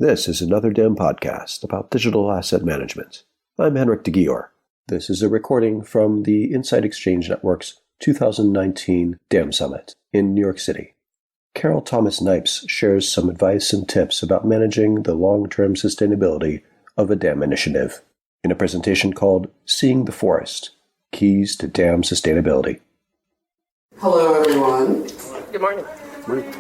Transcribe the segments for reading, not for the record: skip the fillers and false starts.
This is another DAM podcast about digital asset management. I'm Henrik de Gyor. This is a recording from the Insight Exchange Network's 2019 DAM Summit in New York City. Carol Thomas-Knipes shares some advice and tips about managing the long-term sustainability of a DAM initiative in a presentation called Seeing the Forest, Keys to DAM Sustainability. Hello, everyone. Good morning. Morning.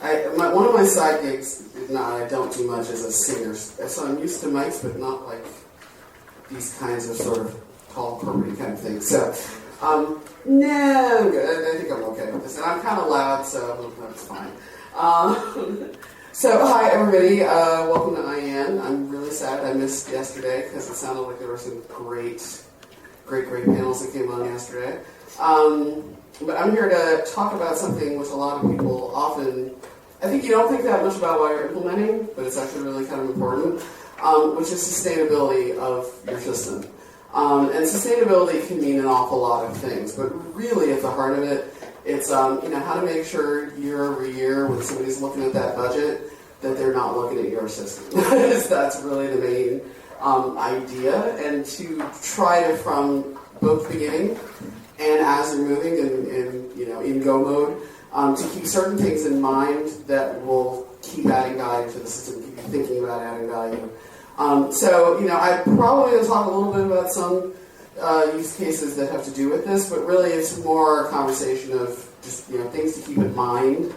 One of my side gigs, I don't do much, as a singer. So I'm used to mics, but not like these kinds of sort of tall, corporate kind of things. So, no, I'm good. I think I'm okay with this. And I'm kind of loud, so that's fine. So, hi, everybody. Welcome to IAN. I'm really sad I missed yesterday because it sounded like there were some great panels that came on yesterday. But I'm here to talk about something which a lot of people often, I think you don't think that much about while you're implementing, but it's actually really kind of important, which is sustainability of your system. And sustainability can mean an awful lot of things, but really at the heart of it, it's how to make sure year over year when somebody's looking at that budget that they're not looking at your system. That's really the main idea, and to try to, from both beginning and as you're moving in go mode, to keep certain things in mind that will keep adding value to the system, keep you thinking about adding value. I probably going to talk a little bit about some use cases that have to do with this, but really it's more a conversation of just things to keep in mind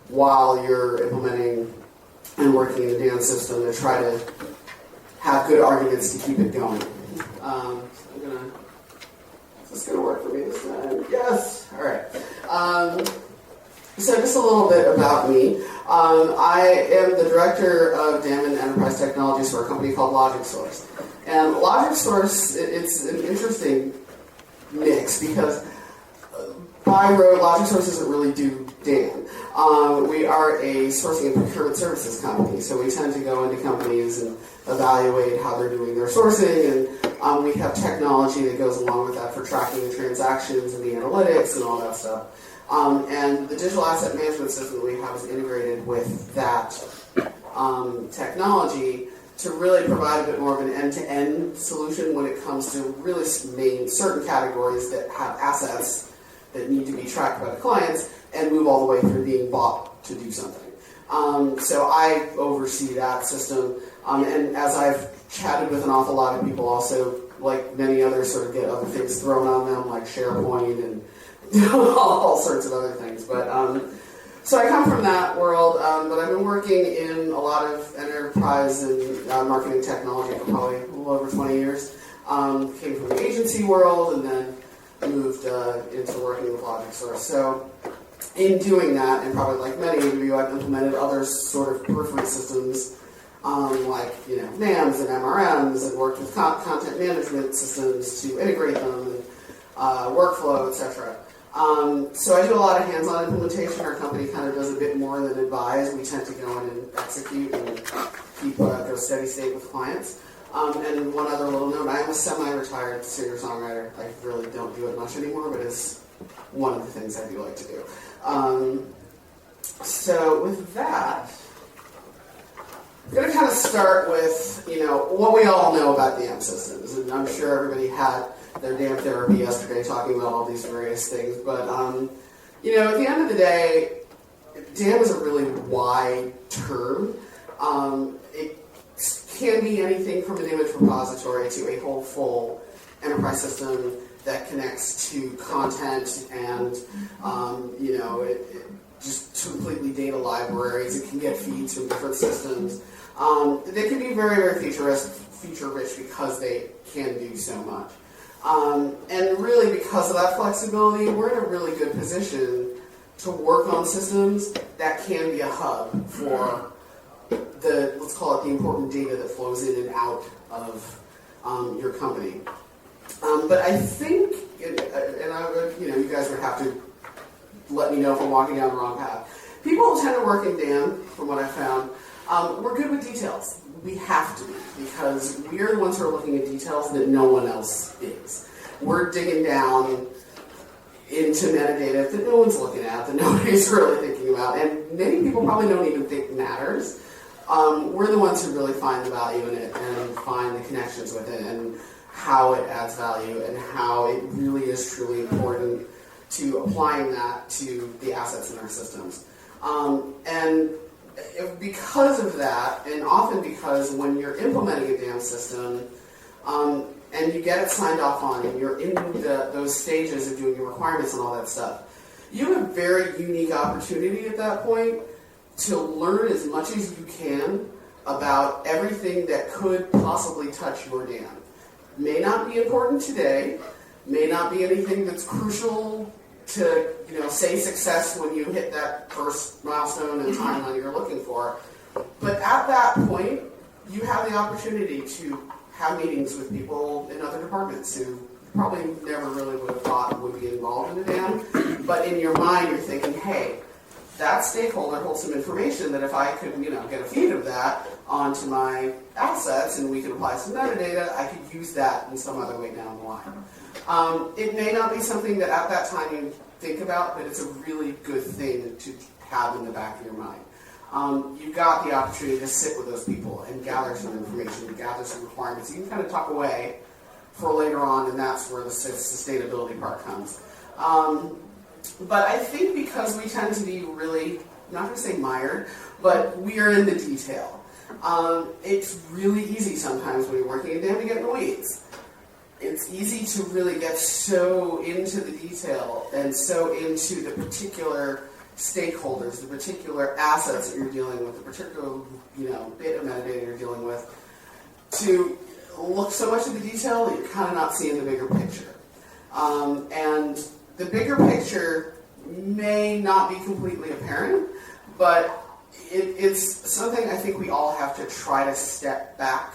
while you're implementing and working in the DAM system to try to have good arguments to keep it going. Is this going to work for me this time? Yes! All right. So just a little bit about me. I am the director of DAM and Enterprise Technologies for a company called LogicSource. And LogicSource, it's an interesting mix because by road, LogicSource doesn't really do DAM. We are a sourcing and procurement services company, so we tend to go into companies and evaluate how they're doing their sourcing, and we have technology that goes along with that for tracking the transactions and the analytics and all that stuff. And the digital asset management system that we have is integrated with that technology to really provide a bit more of an end-to-end solution when it comes to really certain categories that have assets that need to be tracked by the clients and move all the way through being bought to do something. So I oversee that system, and as I've chatted with an awful lot of people also, like many others, sort of get other things thrown on them, like SharePoint and all sorts of other things. But so I come from that world, but I've been working in a lot of enterprise and marketing technology for probably a little over 20 years. Came from the agency world and then moved into working with LogicSource. So in doing that, and probably like many of you, I've implemented other sort of periphery systems like NAMs and MRMs, and worked with content management systems to integrate them, and workflow, etc. So I do a lot of hands-on implementation. Our company kind of does a bit more than advise. We tend to go in and execute and keep go steady state with clients. And one other little note, I am a semi-retired singer-songwriter. I really don't do it much anymore, but it's one of the things I do like to do. So with that, I'm going to kind of start with, what we all know about DAM systems. And I'm sure everybody had their DAM therapy yesterday talking about all these various things. But, at the end of the day, DAM is a really wide term. It can be anything from an image repository to a whole full enterprise system that connects to content and, just completely data libraries. It can get feeds from different systems. They can be very, very feature-rich because they can do so much. And really, because of that flexibility, we're in a really good position to work on systems that can be a hub for let's call it the important data that flows in and out of your company. But I think, you guys would have to let me know if I'm walking down the wrong path. People who tend to work in DAM, from what I found, we're good with details. We have to be, because we're the ones who are looking at details that no one else is. We're digging down into metadata that no one's looking at, that nobody's really thinking about, and many people probably don't even think matters. we're the ones who really find the value in it and find the connections with it and how it adds value and how it really is truly important to applying that to the assets in our systems. And because of that, and often because when you're implementing a DAM system, and you get it signed off on, and you're in those stages of doing your requirements and all that stuff, you have a very unique opportunity at that point to learn as much as you can about everything that could possibly touch your dam. May not be important today, may not be anything that's crucial to say success when you hit that first milestone and timeline you're looking for. But at that point, you have the opportunity to have meetings with people in other departments who probably never really would have thought would be involved in the dam. But in your mind, you're thinking, hey, that stakeholder holds some information that if I could get a feed of that onto my assets and we could apply some metadata, I could use that in some other way down the line. It may not be something that at that time you think about, but it's a really good thing to have in the back of your mind. You've got the opportunity to sit with those people and gather some information, and gather some requirements. You can kind of tuck away for later on, and that's where the sustainability part comes. But I think because we tend to be really, I'm not going to say mired, but we are in the detail. It's really easy sometimes when you're working in DAM to get in the weeds. It's easy to really get so into the detail and so into the particular stakeholders, the particular assets that you're dealing with, the particular bit of metadata you're dealing with, to look so much at the detail that you're kind of not seeing the bigger picture. And the bigger picture may not be completely apparent, but it's something I think we all have to try to step back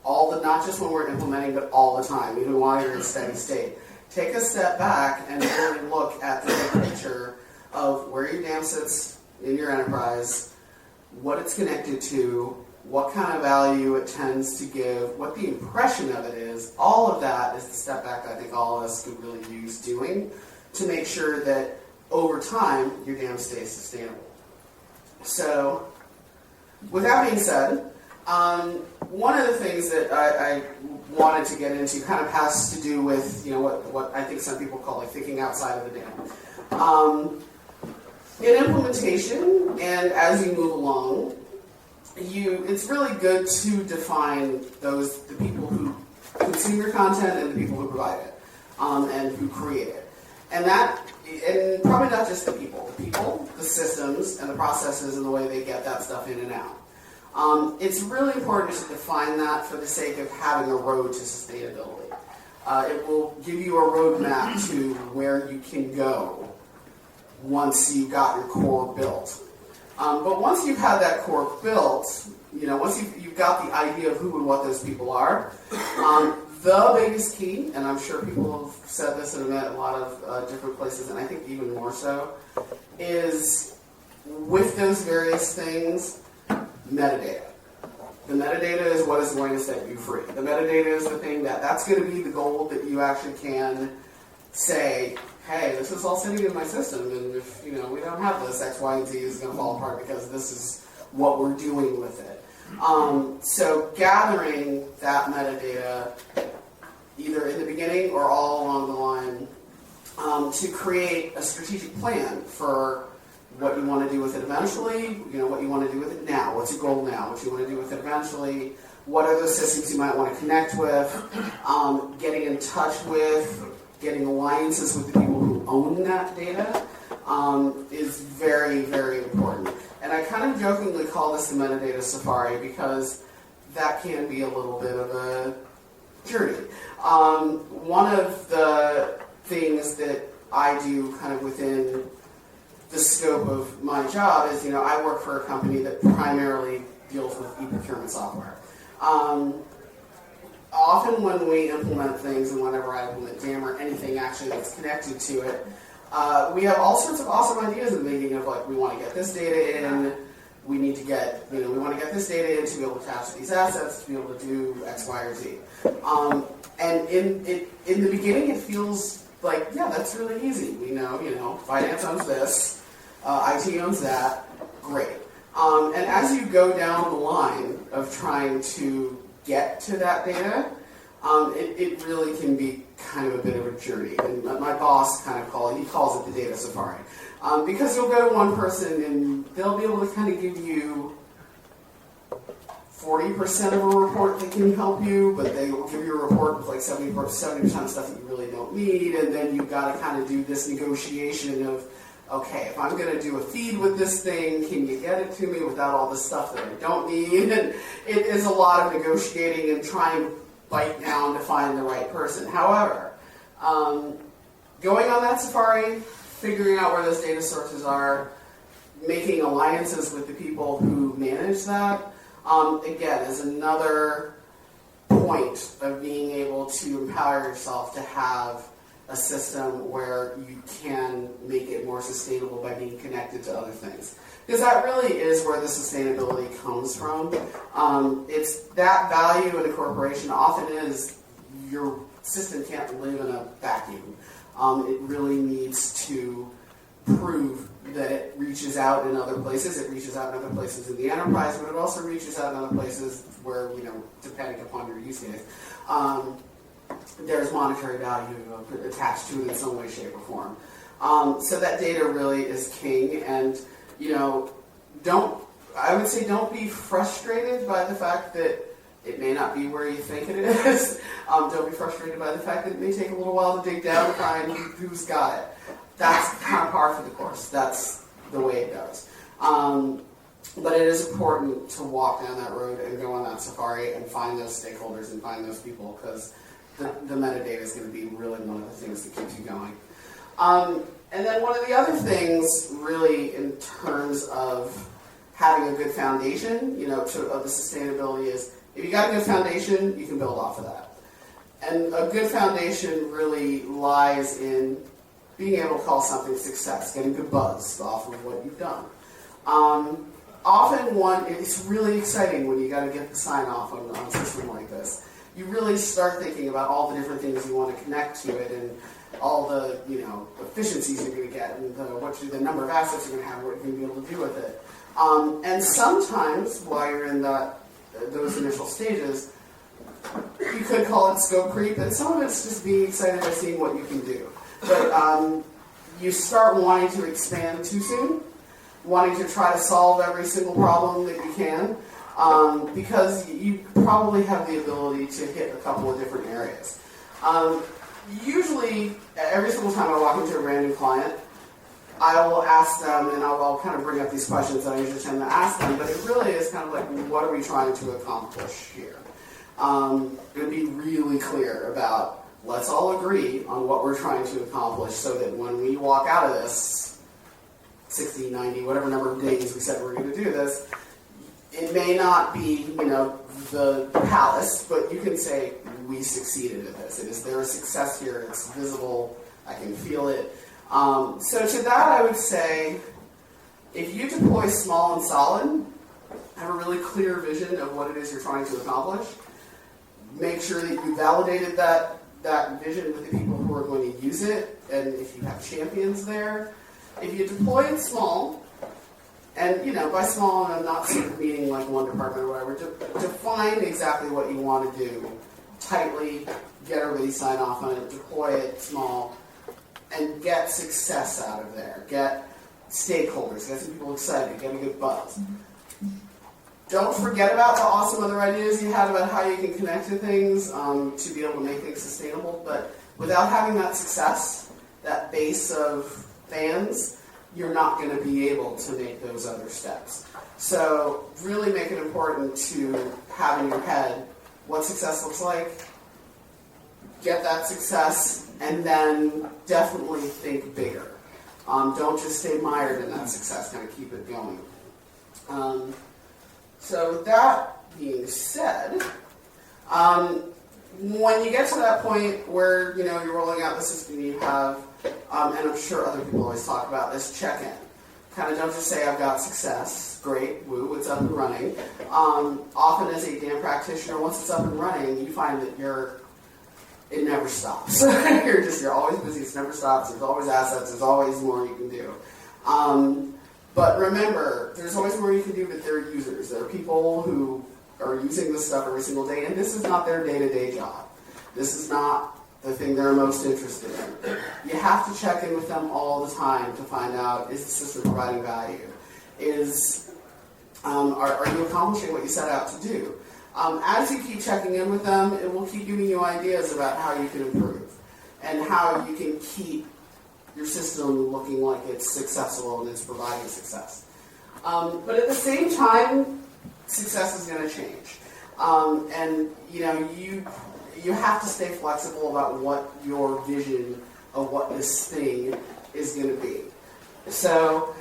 not just when we're implementing, but all the time, even while you're in steady state. Take a step back and really look at the big picture of where your dam sits in your enterprise, what it's connected to, what kind of value it tends to give, what the impression of it is. All of that is the step back that I think all of us could really use doing to make sure that over time your dam stays sustainable. So, with that being said, one of the things that I wanted to get into kind of has to do with what I think some people call like thinking outside of the dam. In implementation, and as you move along, it's really good to define the people who consume your content and the people who provide it, and who create it. And probably not just the people, the systems, and the processes and the way they get that stuff in and out. It's really important to define that for the sake of having a road to sustainability. It will give you a roadmap to where you can go once you've got your core built. But once you've had that core built, once you've got the idea of who and what those people are, the biggest key, and I'm sure people have said this in a lot of different places, and I think even more so, is with those various things, metadata. The metadata is what is going to set you free. The metadata is the thing that's going to be the gold that you actually can say, hey, this is all sitting in my system, and if we don't have this, X, Y, and Z is going to fall apart because this is what we're doing with it. So gathering that metadata, either in the beginning or all along the line, to create a strategic plan for what you want to do with it eventually, what you want to do with it now, what's your goal now, what you want to do with it eventually, what are those systems you might want to connect with, getting in touch with, getting alliances with the people who own that data is very, very important. And I kind of jokingly call this the metadata safari because that can be a little bit of a journey. One of the things that I do kind of within the scope of my job is, I work for a company that primarily deals with e-procurement software. Often when we implement things, and whenever I implement DAM or anything actually that's connected to it, we have all sorts of awesome ideas in the beginning of like, we want to get this data in, we need to get, we want to get this data in to be able to attach to these assets, to be able to do X, Y, or Z. And in the beginning, it feels like, yeah, that's really easy. We know, finance owns this, IT owns that, great. And as you go down the line of trying to get to that data, it really can be kind of a bit of a journey. And my boss calls it the data safari. Because you'll go to one person and they'll be able to kind of give you 40% of a report that can help you, but they will give you a report with like 70% of stuff that you really don't need, and then you've got to kind of do this negotiation of, okay, if I'm going to do a feed with this thing, can you get it to me without all this stuff that I don't need? And it is a lot of negotiating and trying to bite down to find the right person. However, going on that safari, figuring out where those data sources are, making alliances with the people who manage that, again, is another point of being able to empower yourself to have a system where you can make it more sustainable by being connected to other things. Because that really is where the sustainability comes from. It's that value in a corporation often is your system can't live in a vacuum. It really needs to prove that it reaches out in other places. It reaches out in other places in the enterprise, but it also reaches out in other places where, depending upon your use case, there's monetary value attached to it in some way, shape, or form. So that data really is king, and don't be frustrated by the fact that it may not be where you think it is. Don't be frustrated by the fact that it may take a little while to dig down to find who's got it. That's kind of par for the course. That's the way it goes. But it is important to walk down that road and go on that safari and find those stakeholders and find those people, because the metadata is going to be really one of the things that keeps you going. And then one of the other things, really, in terms of having a good foundation, of the sustainability is, if you got a good foundation, you can build off of that. And a good foundation really lies in being able to call something success, getting good buzz off of what you've done. It's really exciting when you got to get the sign off on a system like this. You really start thinking about all the different things you want to connect to it, and all the efficiencies you're going to get, and the number of assets you're going to have, what you're going to be able to do with it. And sometimes, while you're in those initial stages, you could call it scope creep, and some of it's just being excited by seeing what you can do. But you start wanting to expand too soon, wanting to try to solve every single problem that you can, because you probably have the ability to hit a couple of different areas. Usually, every single time I walk into a brand new client, I will ask them, and I'll kind of bring up these questions that I usually tend to ask them, but it really is kind of like, what are we trying to accomplish here? Going to be really clear about, let's all agree on what we're trying to accomplish, so that when we walk out of this, 60, 90, whatever number of days we said we're going to do this, it may not be, the palace, but you can say, we succeeded at this. Is there a success here? It's visible. I can feel it. So to that, I would say, if you deploy small and solid, have a really clear vision of what it is you're trying to accomplish. Make sure that you validated that vision with the people who are going to use it, and if you have champions there. If you deploy it small, and by small, I'm not sort of meaning like one department or whatever, define exactly what you want to do tightly, get everybody sign off on it, deploy it small, and get success out of there. Get stakeholders, get some people excited, get a good buzz. Don't forget about the awesome other ideas you had about how you can connect to things to be able to make things sustainable, but without having that success, that base of fans, you're not going to be able to make those other steps. So really make it important to have in your head what success looks like, get that success, and then definitely think bigger. Don't just stay mired in that success, kind of keep it going. So with that being said, when you get to that point where you're rolling out the system, you have, and I'm sure other people always talk about this, check-in. Kind of don't just say I've got success, great, woo, it's up and running. Often as a DAM practitioner, once it's up and running, you find that it never stops. you're always busy, it never stops, there's always assets, there's always more you can do. But remember, there's always more you can do with their users. There are people who are using this stuff every single day, and this is not their day-to-day job. This is not the thing they're most interested in. You have to check in with them all the time to find out, is the system providing value? Are you accomplishing what you set out to do? As you keep checking in with them, it will keep giving you ideas about how you can improve and how you can keep your system looking like it's successful and it's providing success. But at the same time, success is going to change. And you have to stay flexible about what your vision of what this thing is going to be. So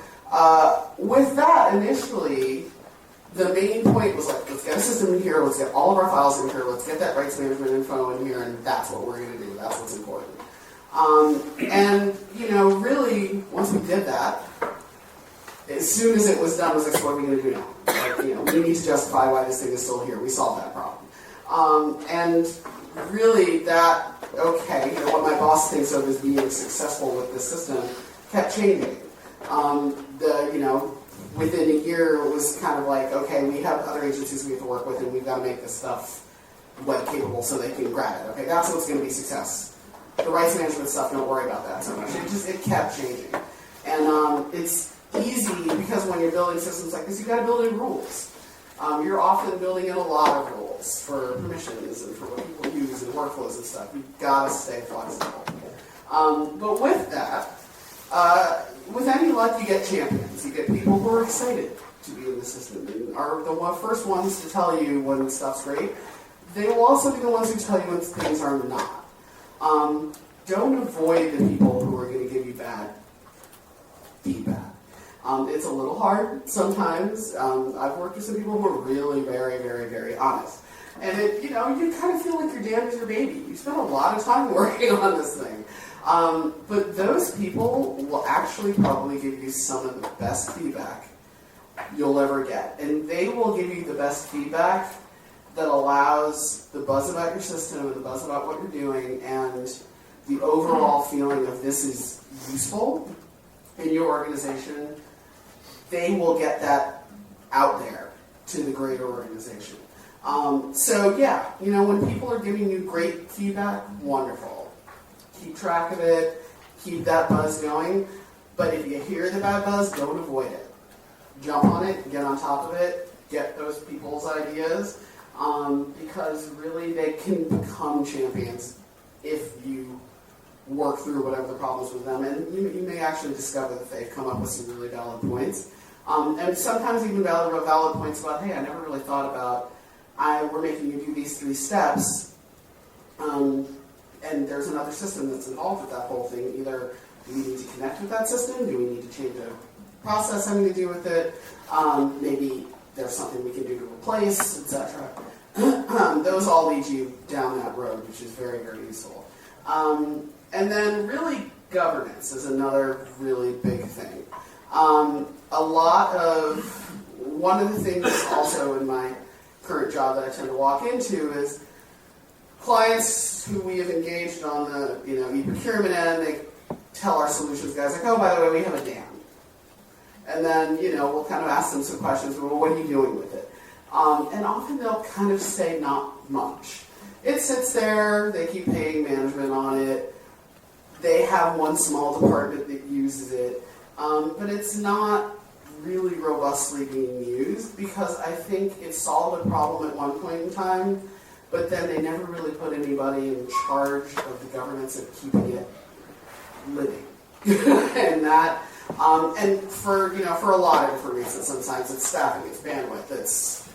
with that, initially, the main point was like, let's get a system in here, let's get all of our files in here, let's get that rights management info in here, and that's what we're going to do. That's what's important. Really, once we did that, as soon as it was done, it was like, what are we going to do now? Like, we need to justify why this thing is still here. We solved that problem. And really, what my boss thinks of as being successful with the system kept changing. Within a year, it was kind of like, okay, we have other agencies we have to work with, and we've got to make this stuff web capable so they can grab it. Okay, that's what's going to be success. The rights management stuff, don't worry about that so much. It kept changing. And it's easy because when you're building systems like this, you've got to build in rules. You're often building in a lot of rules for permissions and for what people use and workflows and stuff. You've got to stay flexible. But with that, with any luck, you get champions. You get people who are excited to be in the system and are the first ones to tell you when stuff's great. They will also be the ones who tell you when things are not. Don't avoid the people who are going to give you bad feedback. It's a little hard sometimes. I've worked with some people who are really very, very, very honest. And you kind of feel like your dam is your baby. You spend a lot of time working on this thing. But those people will actually probably give you some of the best feedback you'll ever get. And they will give you the best feedback that allows the buzz about your system and the buzz about what you're doing and the overall feeling of this is useful in your organization. They will get that out there to the greater organization. When people are giving you great feedback, wonderful. Keep track of it, keep that buzz going, but if you hear the bad buzz, don't avoid it. Jump on it, get on top of it, get those people's ideas, because really they can become champions if you work through whatever the problems with them, and you may actually discover that they've come up with some really valid points. And sometimes even valid points about, hey, I never really thought about, we're making you do these 3 steps, and there's another system that's involved with that whole thing. Either do we need to connect with that system? Do we need to change a process having to do with it? Maybe there's something we can do to replace, etc. Those all lead you down that road, which is very, very useful. And then really governance is another really big thing. One of the things also in my current job that I tend to walk into is clients who we have engaged on the e-procurement end, they tell our solutions guys, like, oh, by the way, we have a dam. And then, we'll kind of ask them some questions, well, what are you doing with it? And often they'll kind of say not much. It sits there, they keep paying management on it, they have one small department that uses it, but it's not really robustly being used because I think it solved a problem at one point in time, but then they never really put anybody in charge of the governance of keeping it living. And for a lot of different reasons. Sometimes it's staffing, it's bandwidth, it's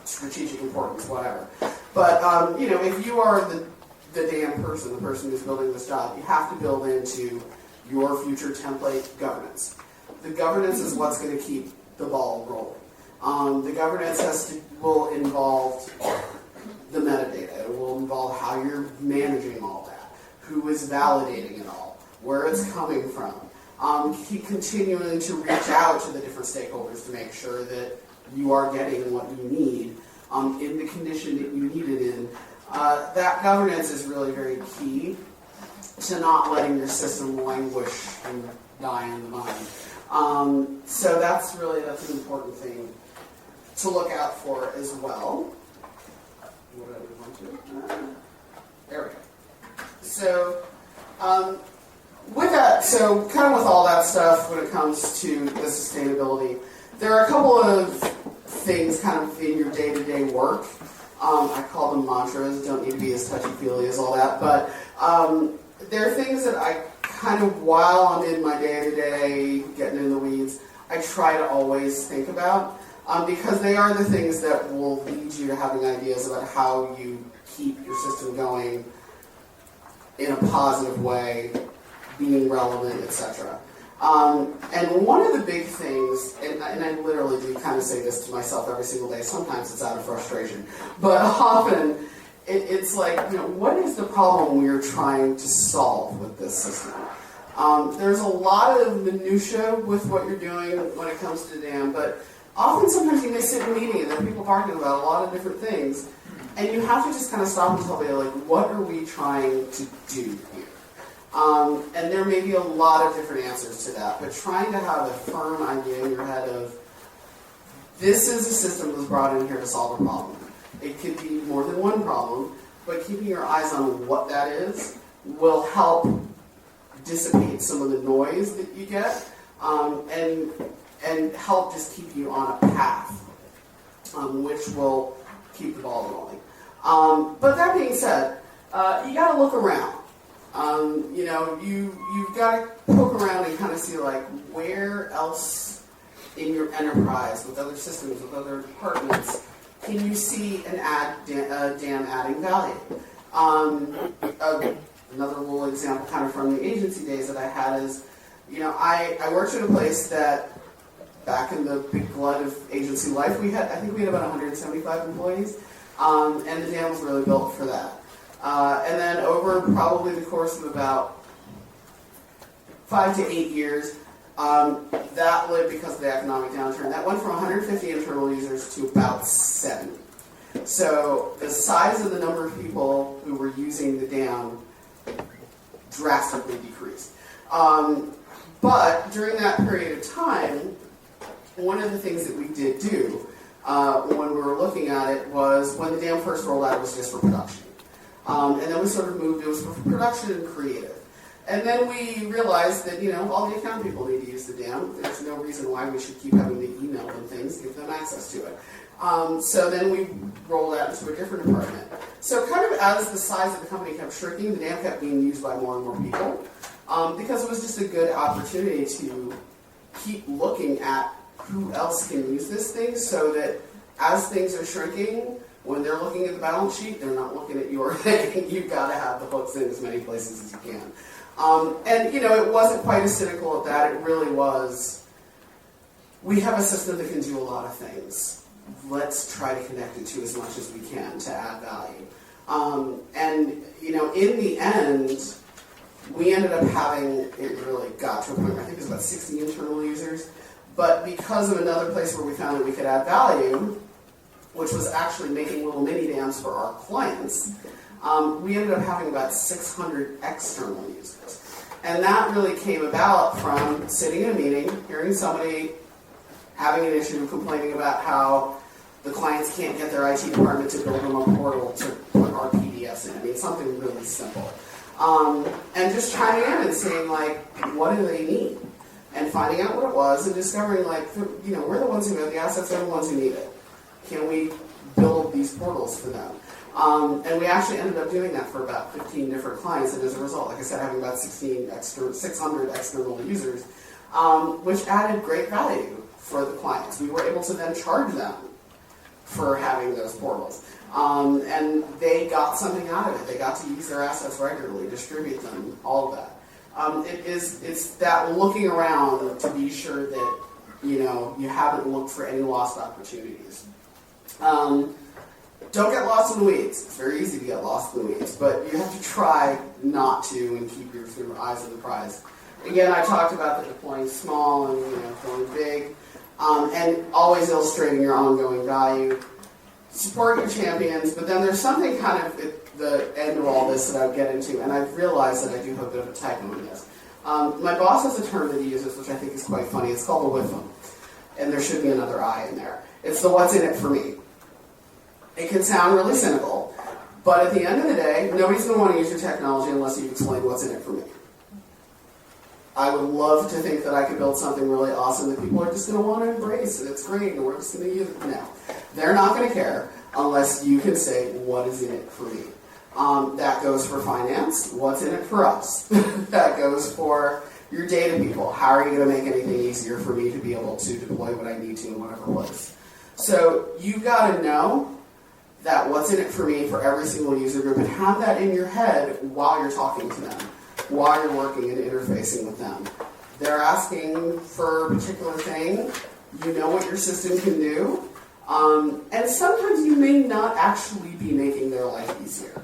strategic importance, whatever. But if you are the damn person, the person who's building this job, you have to build into your future template governance. The governance is what's going to keep the ball rolling. The governance will involve the metadata. It will involve how you're managing all that, who is validating it all, where it's coming from. Keep continuing to reach out to the different stakeholders to make sure that you are getting what you need in the condition that you need it in. That governance is really very key to not letting your system languish and die in the mud. So that's an important thing to look out for as well. What did we want to? There we go. So with that, so kind of with all that stuff when it comes to the sustainability, there are a couple of things kind of in your day-to-day work. I call them mantras, don't need to be as touchy-feely as all that, but there are things that I kind of, while I'm in my day-to-day, getting in the weeds, I try to always think about, because they are the things that will lead you to having ideas about how you keep your system going in a positive way, being relevant, etc. And one of the big things, and I literally do kind of say this to myself every single day, sometimes it's out of frustration, but often it's like, what is the problem we're trying to solve with this system? There's a lot of minutia with what you're doing when it comes to the dam, but often sometimes you may sit in a meeting and there are people talking about a lot of different things, and you have to just kind of stop and tell me, like, what are we trying to do here? And there may be a lot of different answers to that, but trying to have a firm idea in your head of, this is a system that was brought in here to solve a problem. It could be more than one problem, but keeping your eyes on what that is will help dissipate some of the noise that you get, and help just keep you on a path, which will keep the ball rolling. But that being said, you got to look around. You've got to poke around and kind of see, like, where else in your enterprise, with other systems, with other departments, can you see an dam adding value? Another little example kind of from the agency days that I had is, I worked in a place that back in the big glut of agency life, I think we had about 175 employees, and the dam was really built for that. And then over probably the course of about 5 to 8 years, that lived because of the economic downturn. That went from 150 internal users to about 70. So the size of the number of people who were using the dam drastically decreased. But during that period of time, one of the things that we did do when we were looking at it was, when the dam first rolled out, it was just for production. And then we sort of moved, it was for production and creative. And then we realized that, all the account people need to use the dam. There's no reason why we should keep having to email them things, give them access to it. So then we rolled that into a different department. So kind of as the size of the company kept shrinking, the dam kept being used by more and more people, because it was just a good opportunity to keep looking at who else can use this thing, so that as things are shrinking, when they're looking at the balance sheet, they're not looking at your thing. You've got to have the hooks in as many places as you can. And it wasn't quite as cynical at that. It really was, we have a system that can do a lot of things. Let's try to connect it to as much as we can to add value. And in the end, we ended up having, it really got to a point where I think it was about 60 internal users. But because of another place where we found that we could add value, which was actually making little mini dams for our clients, we ended up having about 600 external users. And that really came about from sitting in a meeting, hearing somebody having an issue, complaining about how the clients can't get their IT department to build them a portal to put our PDFs in. I mean, something really simple. And just chiming in and saying, like, what do they need? And finding out what it was and discovering, like, we're the ones who have the assets, they're the ones who need it. Can we build these portals for them? And we actually ended up doing that for about 15 different clients, and as a result, like I said, having about 600 external users, which added great value for the clients. We were able to then charge them for having those portals. And they got something out of it. They got to use their assets regularly, distribute them, all of that. It's that looking around to be sure that you haven't looked for any lost opportunities. Don't get lost in the weeds. It's very easy to get lost in the weeds, but you have to try not to and keep your eyes on the prize. Again, I talked about the deploying small and going big, and always illustrating your ongoing value. Support your champions, but then there's something kind of at the end of all this that I would get into, and I've realized that I do have a bit of a typo in this. My boss has a term that he uses, which I think is quite funny. It's called the WIFM. And there should be another I in there. It's the what's in it for me. It can sound really cynical, but at the end of the day, nobody's going to want to use your technology unless you explain what's in it for me. I would love to think that I could build something really awesome that people are just going to want to embrace, and it's great, and we're just going to use it. No. They're not going to care unless you can say, what is in it for me? That goes for finance. What's in it for us? That goes for your data people. How are you going to make anything easier for me to be able to deploy what I need to in whatever place? So you've got to know that what's in it for me for every single user group, and have that in your head while you're talking to them, while you're working and interfacing with them. They're asking for a particular thing. You know what your system can do. And sometimes you may not actually be making their life easier.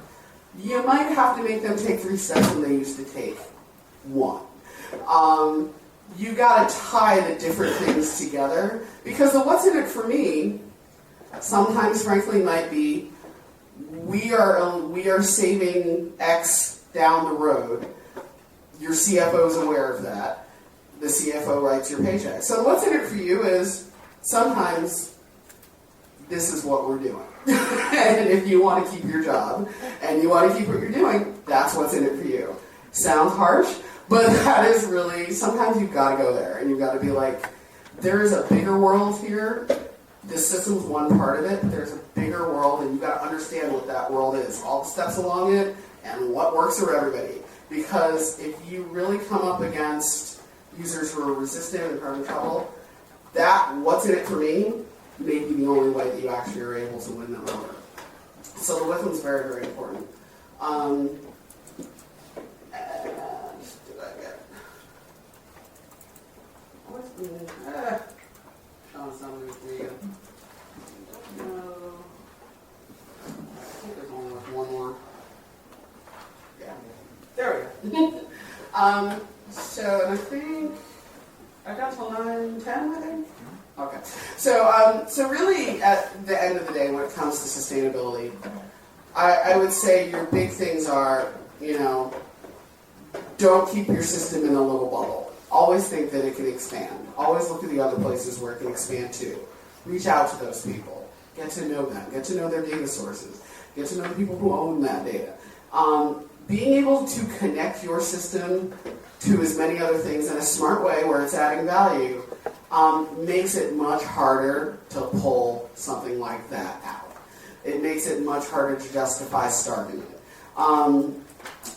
You might have to make them take 3 steps when they used to take 1. You got to tie the different things together, because the what's in it for me sometimes, frankly, might be we are saving X down the road. Your CFO is aware of that. The CFO writes your paycheck. So what's in it for you is sometimes this is what we're doing. And if you want to keep your job and you want to keep what you're doing, that's what's in it for you. Sounds harsh, but that is really, sometimes you've got to go there and you've got to be like, there is a bigger world here. This system's one part of it. There's a bigger world, and you've got to understand what that world is, all the steps along it, and what works for everybody. Because if you really come up against users who are resistant and having trouble, that what's in it for me may be the only way that you actually are able to win them over. So the WIFM is very, very important. And did I get? Sean's not moving for you. No. I think there's only like one more. Yeah. There we go. So I think I got to 9:10, I think. Okay. So really, at the end of the day, when it comes to sustainability, I would say your big things are, don't keep your system in a little bubble. Always think that it can expand. Always look at the other places where it can expand to. Reach out to those people. Get to know them. Get to know their data sources. Get to know the people who own that data. Being able to connect your system to as many other things in a smart way where it's adding value makes it much harder to pull something like that out. It makes it much harder to justify starting it.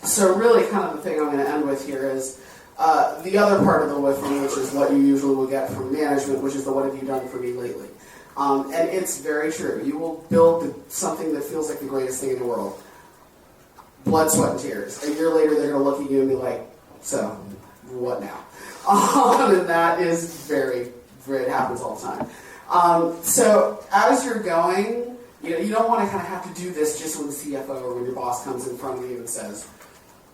So really kind of the thing I'm going to end with here is the other part of the WIFM, which is what you usually will get from management, which is the what have you done for me lately. And it's very true. You will build something that feels like the greatest thing in the world. Blood, sweat, and tears. A year later, they're going to look at you and be like, so, what now? And that is very, it happens all the time. So as you're going, you don't want to kind of have to do this just when the CFO or when your boss comes in front of you and says,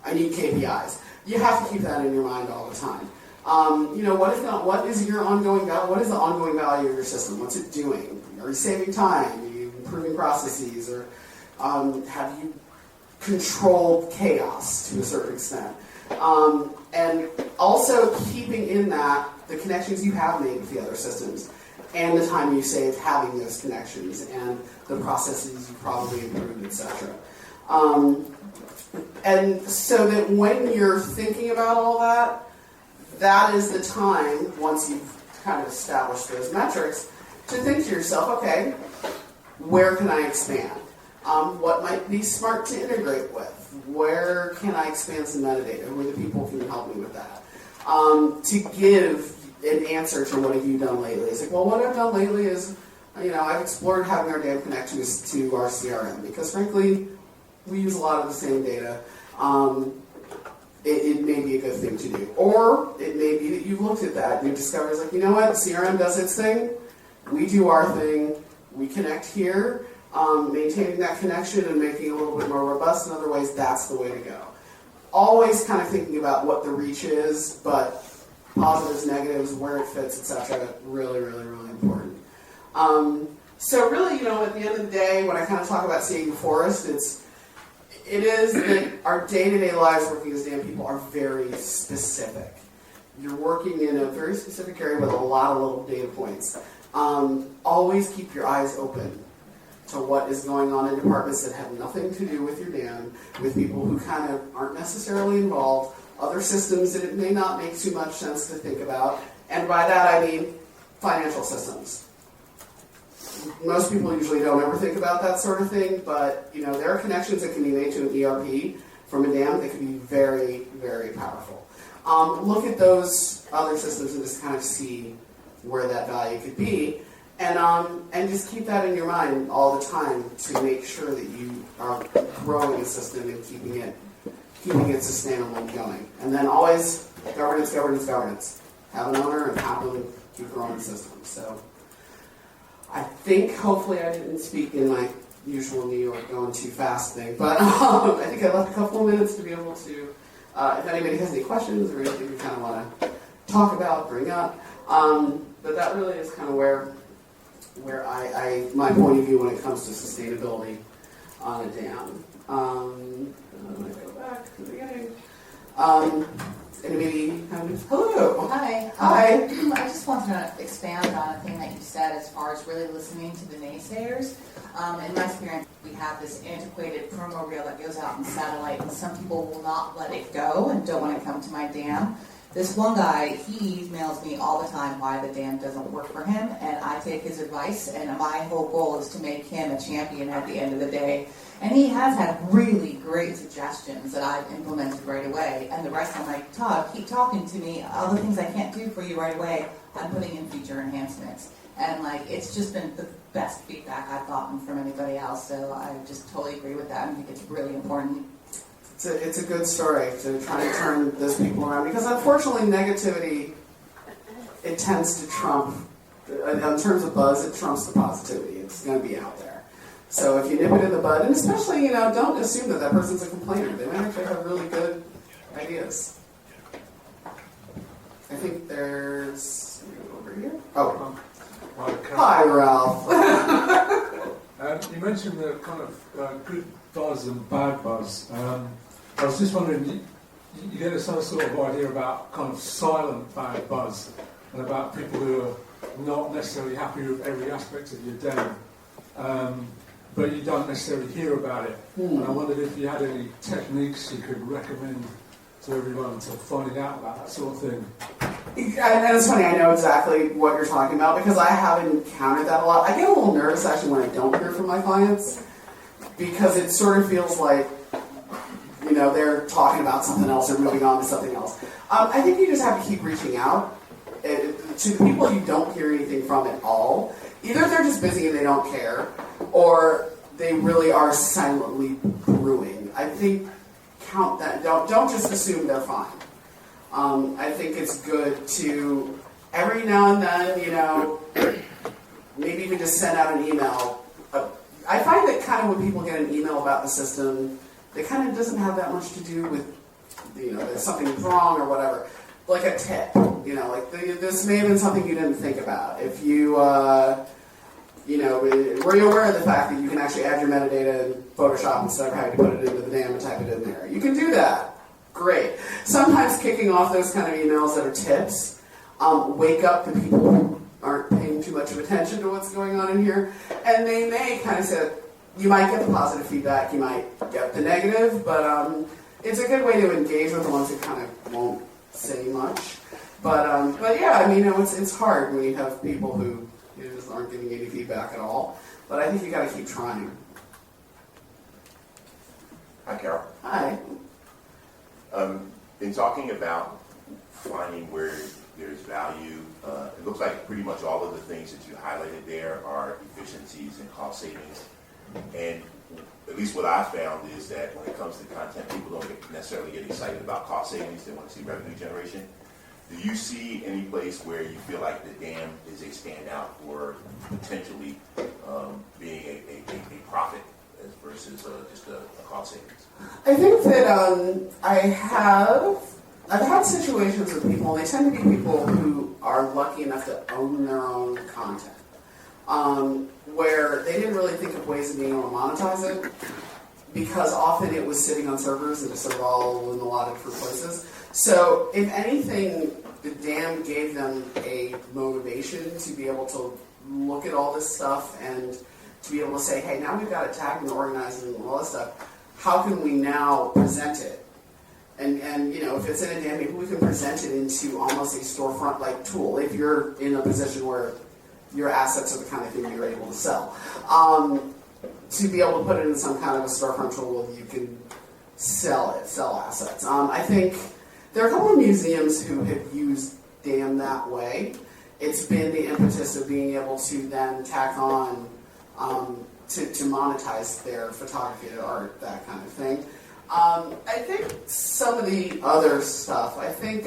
I need KPIs. You have to keep that in your mind all the time. What is your ongoing value? What is the ongoing value of your system? What's it doing? Are you saving time? Are you improving processes? Or have you controlled chaos to a certain extent? And also keeping in that the connections you have made with the other systems and the time you saved having those connections and the processes you probably improved, etc. And so that when you're thinking about all that, that is the time, once you've kind of established those metrics, to think to yourself, okay, where can I expand? What might be smart to integrate with? Where can I expand some metadata? Who are the people who can help me with that? To give an answer to what have you done lately. It's like, well, what I've done lately is, I've explored having our data connections to our CRM because, frankly, we use a lot of the same data. It may be a good thing to do. Or it may be that you've looked at that and you discover it's like, you know what, CRM does its thing, we do our thing, we connect here, maintaining that connection and making it a little bit more robust in other ways, that's the way to go. Always kind of thinking about what the reach is, but positives, negatives, where it fits, etc. Really, really, really important. So really, at the end of the day, when I kind of talk about seeing the forest, it is that our day-to-day lives working as dam people are very specific. You're working in a very specific area with a lot of little data points. Always keep your eyes open to what is going on in departments that have nothing to do with your dam, with people who kind of aren't necessarily involved, other systems that it may not make too much sense to think about, and by that I mean financial systems. Most people usually don't ever think about that sort of thing, but there are connections that can be made to an ERP from a dam that can be very, very powerful. Look at those other systems and just kind of see where that value could be, and just keep that in your mind all the time to make sure that you are growing a system and keeping it sustainable and going. And then always governance, governance, governance. Have an owner and have them keep growing the system. So I think hopefully I didn't speak in my usual New York going too fast thing, but I think I left a couple of minutes to be able to, if anybody has any questions or anything you kind of want to talk about, bring up. But that really is kind of where my point of view when it comes to sustainability on a dam. I'm going to go back to the beginning. Anybody have any? Hello. Hi. Hi. I just wanted to expand on a thing that you said as far as really listening to the naysayers. In my experience, we have this antiquated promo reel that goes out in satellite, and some people will not let it go and don't want to come to my dam. This one guy, he emails me all the time why the dam doesn't work for him, and I take his advice, and my whole goal is to make him a champion at the end of the day. And he has had really great suggestions that I've implemented right away, and the rest I'm like, Todd, keep talking to me. All the things I can't do for you right away, I'm putting in feature enhancements. And it's just been the best feedback I've gotten from anybody else, so I just totally agree with that. I think it's really important. It's a good story to try and turn those people around, because unfortunately negativity, it tends to trump, in terms of buzz, it trumps the positivity. It's going to be out there. So if you nip it in the bud, and especially, don't assume that person's a complainer. They might actually have really good ideas. I think there's, over here. Oh, hi Ralph. You mentioned the kind of good buzz and bad buzz. I was just wondering, you get some sort of idea about kind of silent bad buzz and about people who are not necessarily happy with every aspect of your dam, but you don't necessarily hear about it. And I wondered if you had any techniques you could recommend to everyone to finding out about that sort of thing. And it's funny, I know exactly what you're talking about, because I have encountered that a lot. I get a little nervous actually when I don't hear from my clients, because it sort of feels like, they're talking about something else or moving on to something else. I think you just have to keep reaching out to the people you don't hear anything from at all. Either they're just busy and they don't care, or they really are silently brewing. I think count that. Don't just assume they're fine. I think it's good to, every now and then, maybe even just send out an email. I find that kind of when people get an email about the system, it kind of doesn't have that much to do with, that something's wrong or whatever. Like a tip, this may have been something you didn't think about. If you, were you aware of the fact that you can actually add your metadata in Photoshop instead of having to put it into the dam and type it in there? You can do that. Great. Sometimes kicking off those kind of emails that are tips wake up the people who aren't paying too much of attention to what's going on in here, and they may kind of say, you might get the positive feedback, you might get the negative, but it's a good way to engage with the ones that kind of won't say much. But yeah, it's hard when you have people who just aren't giving any feedback at all. But I think you got to keep trying. Hi, Carol. Hi. In talking about finding where there's value, it looks like pretty much all of the things that you highlighted there are efficiencies and cost savings. And at least what I found is that when it comes to content, people don't necessarily get excited about cost savings. They want to see revenue generation. Do you see any place where you feel like the dam is a standout for potentially being a profit versus just a cost savings? I think that I've had situations with people, and they tend to be people who are lucky enough to own their own content, where they didn't really think of ways of being able to monetize it. because often it was sitting on servers and just sort of all in a lot of different places. So if anything, the dam gave them a motivation to be able to look at all this stuff and to be able to say, hey, now we've got it tagged and organized and all this stuff. How can we now present it? And you know, if it's in a dam, maybe we can present it into almost a storefront-like tool if you're in a position where your assets are the kind of thing you're able to sell. To be able to put it in some kind of a storefront tool where you can sell assets. I think there are a couple of museums who have used DAM that way. It's been the impetus of being able to then tack on to monetize their photography, their art, that kind of thing. I think some of the other stuff, I think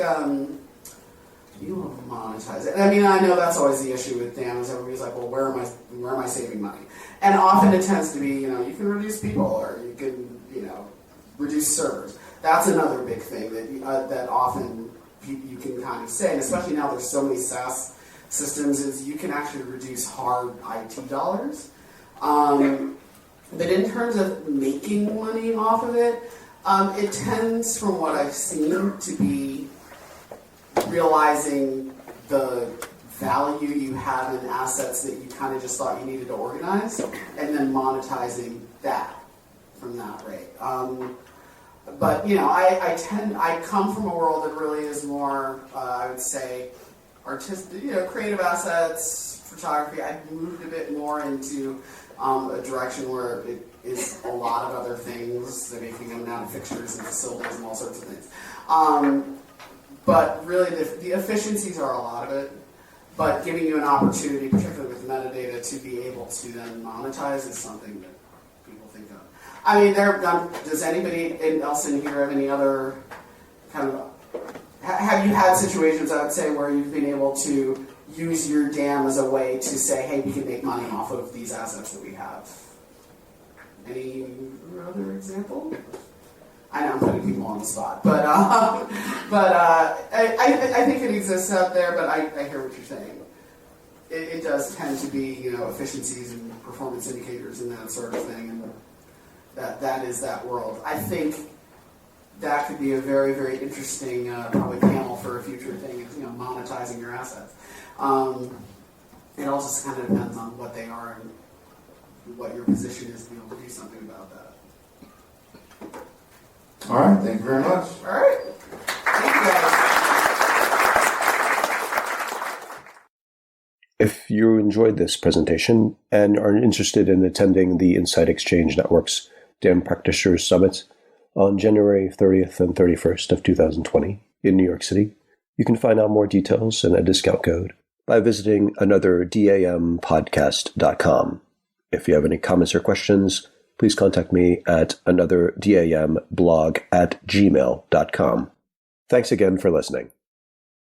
you will monetize it. I mean, I know that's always the issue with DAM is everybody's like, well, where am I saving money? And often it tends to be, you know, you can reduce people or you can, you know, reduce servers. That's another big thing that often you can kind of say, and especially now there's so many SaaS systems, is you can actually reduce hard IT dollars. But in terms of making money off of it, it tends, from what I've seen, to be realizing the value you have in assets that you kind of just thought you needed to organize, and then monetizing that from that rate. But you know, I come from a world that really is more, I would say, artistic, you know, creative assets, photography. I've moved a bit more into a direction where it is a lot of other things, that making them down to fixtures and facilities and all sorts of things. But really, the efficiencies are a lot of it. But giving you an opportunity, particularly with metadata, to be able to then monetize is something that people think of. I mean, does anybody else in here have any other kind of... Have you had situations, I would say, where you've been able to use your DAM as a way to say, hey, we can make money off of these assets that we have? Any other example? I know I'm putting people on the spot, but I think it exists out there, but I hear what you're saying. It does tend to be, you know, efficiencies and performance indicators and that sort of thing, and that is that world. I think that could be a very, very interesting probably panel for a future thing, is, you know, monetizing your assets. It also kind of depends on what they are and what your position is to be able to do something about that. All right, thank you very much. All right. Thank you guys. If you enjoyed this presentation and are interested in attending the Insight Exchange Network's DAM Practitioners Summit on January 30th and 31st of 2020 in New York City, you can find out more details and a discount code by visiting anotherdambpodcast.com. If you have any comments or questions, please contact me at anotherdamblog@gmail.com. Thanks again for listening.